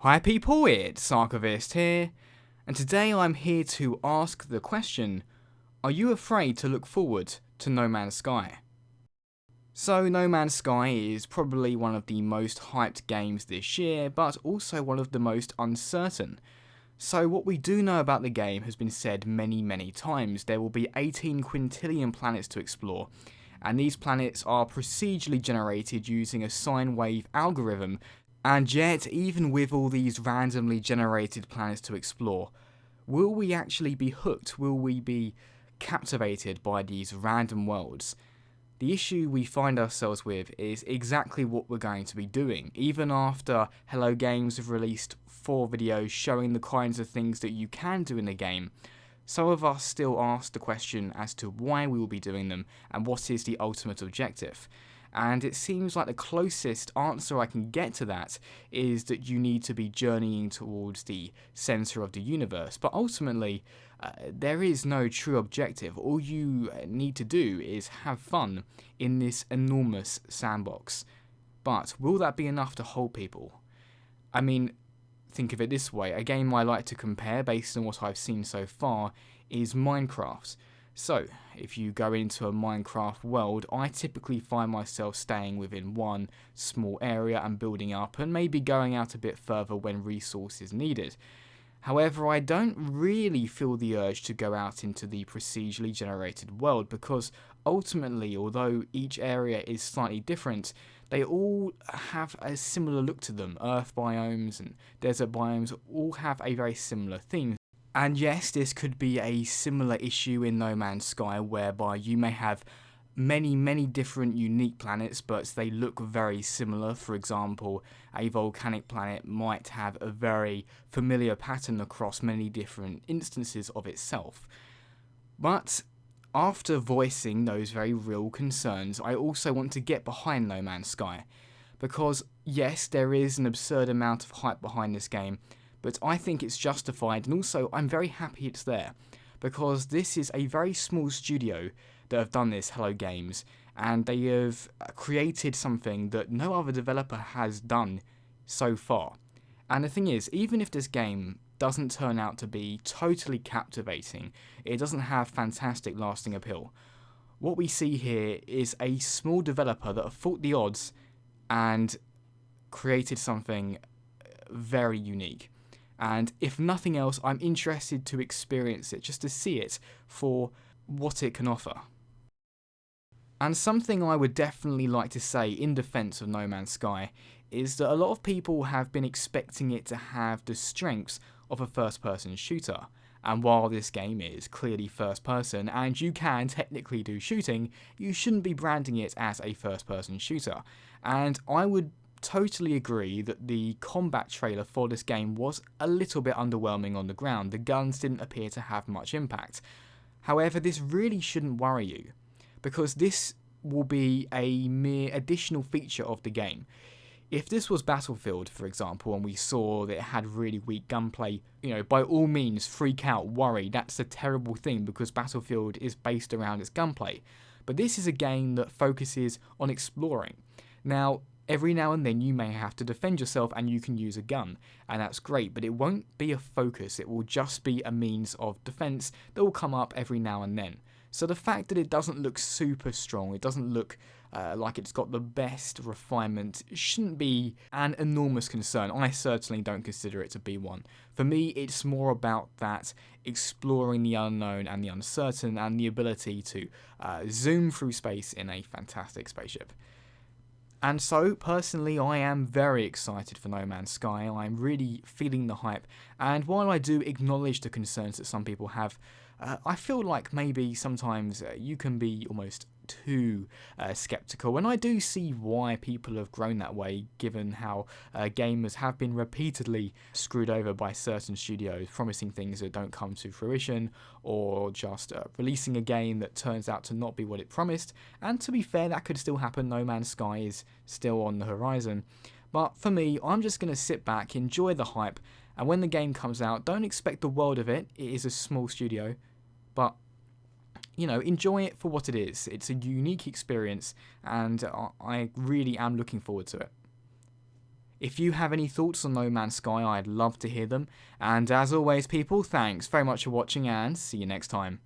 Hi people, it's Archivist here, and today I'm here to ask the question, are you afraid to look forward to No Man's Sky? So No Man's Sky is probably one of the most hyped games this year, but also one of the most uncertain. So what we do know about the game has been said many times. There will be 18 quintillion planets to explore, and these planets are procedurally generated using a sine wave algorithm. And yet, even with all these randomly generated planets to explore, will we actually be hooked? Will we be captivated by these random worlds? The issue we find ourselves with is exactly what we're going to be doing. Even after Hello Games have released 4 videos showing the kinds of things that you can do in the game, some of us still ask the question as to why we will be doing them and what is the ultimate objective. And it seems like the closest answer I can get to that is that you need to be journeying towards the centre of the universe. But ultimately, there is no true objective. All you need to do is have fun in this enormous sandbox. But will that be enough to hold people? I mean, think of it this way. A game I like to compare based on what I've seen so far is Minecraft. So, if you go into a Minecraft world, I typically find myself staying within one small area and building up, and maybe going out a bit further when resources needed. However, I don't really feel the urge to go out into the procedurally generated world because ultimately, although each area is slightly different, they all have a similar look to them. Earth biomes and desert biomes all have a very similar theme. And yes, this could be a similar issue in No Man's Sky, whereby you may have many different unique planets, but they look very similar. For example, a volcanic planet might have a very familiar pattern across many different instances of itself. But after voicing those very real concerns, I also want to get behind No Man's Sky. Because yes, there is an absurd amount of hype behind this game, but I think it's justified, and also I'm very happy it's there, because this is a very small studio that have done this, Hello Games, and they have created something that no other developer has done so far. And the thing is, even if this game doesn't turn out to be totally captivating, it doesn't have fantastic lasting appeal, what we see here is a small developer that have fought the odds and created something very unique. And if nothing else, I'm interested to experience it, just to see it for what it can offer. And something I would definitely like to say in defense of No Man's Sky is that a lot of people have been expecting it to have the strengths of a first-person shooter. And while this game is clearly first-person and you can technically do shooting, you shouldn't be branding it as a first-person shooter. And I would totally agree that the combat trailer for this game was a little bit underwhelming on the ground. The guns didn't appear to have much impact. However, this really shouldn't worry you, because this will be a mere additional feature of the game. If this was Battlefield, for example, and we saw that it had really weak gunplay, by all means freak out, worry, that's a terrible thing because Battlefield is based around its gunplay. But this is a game that focuses on exploring. Now, every now and then you may have to defend yourself and you can use a gun, and that's great, but it won't be a focus, it will just be a means of defense that will come up every now and then. So the fact that it doesn't look super strong, it doesn't look like it's got the best refinement, shouldn't be an enormous concern. I certainly don't consider it to be one. For me, it's more about that exploring the unknown and the uncertain and the ability to zoom through space in a fantastic spaceship. And so, personally, I am very excited for No Man's Sky. I'm really feeling the hype. And while I do acknowledge the concerns that some people have, I feel like maybe sometimes you can be almost too skeptical. And I do see why people have grown that way, given how gamers have been repeatedly screwed over by certain studios, promising things that don't come to fruition, or just releasing a game that turns out to not be what it promised. And to be fair, that could still happen. No Man's Sky is still on the horizon. But for me, I'm just going to sit back, enjoy the hype, and when the game comes out, don't expect the world of it. It is a small studio, but enjoy it for what it is. It's a unique experience, and I really am looking forward to it. If you have any thoughts on No Man's Sky, I'd love to hear them. And as always, people, thanks very much for watching and see you next time.